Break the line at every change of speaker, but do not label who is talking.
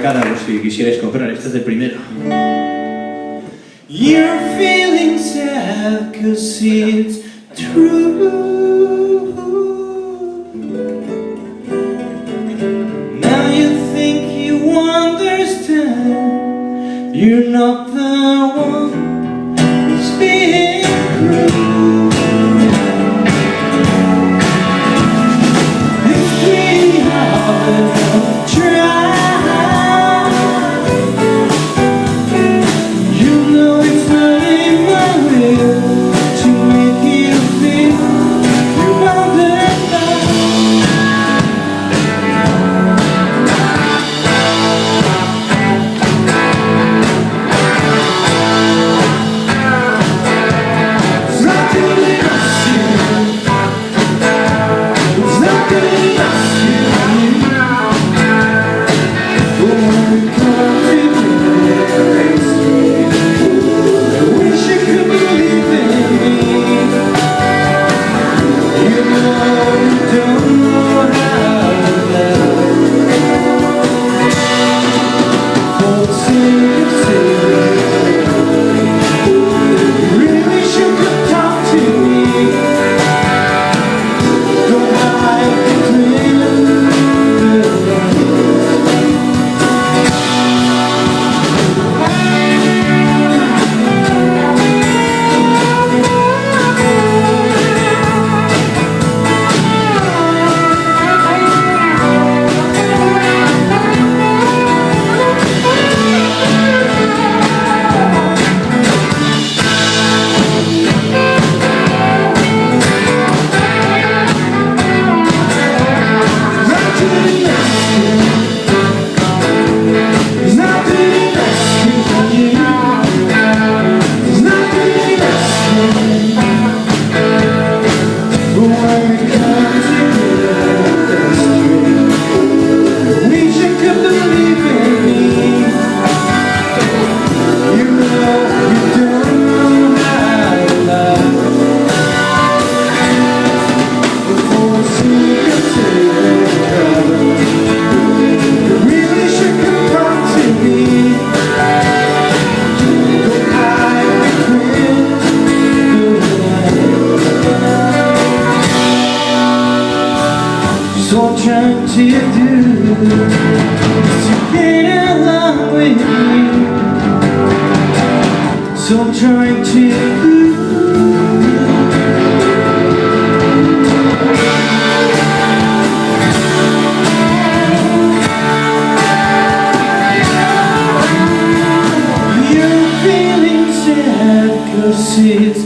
cada por si quisierais comprar. Este es el primero.
You're feeling sad 'cause it's true. Now you think you understand. You're not the one who's being cruel. It's pretty hard to try. So I'm trying to do is to get along with you. So I'm trying to do. You're feeling sad 'cause it's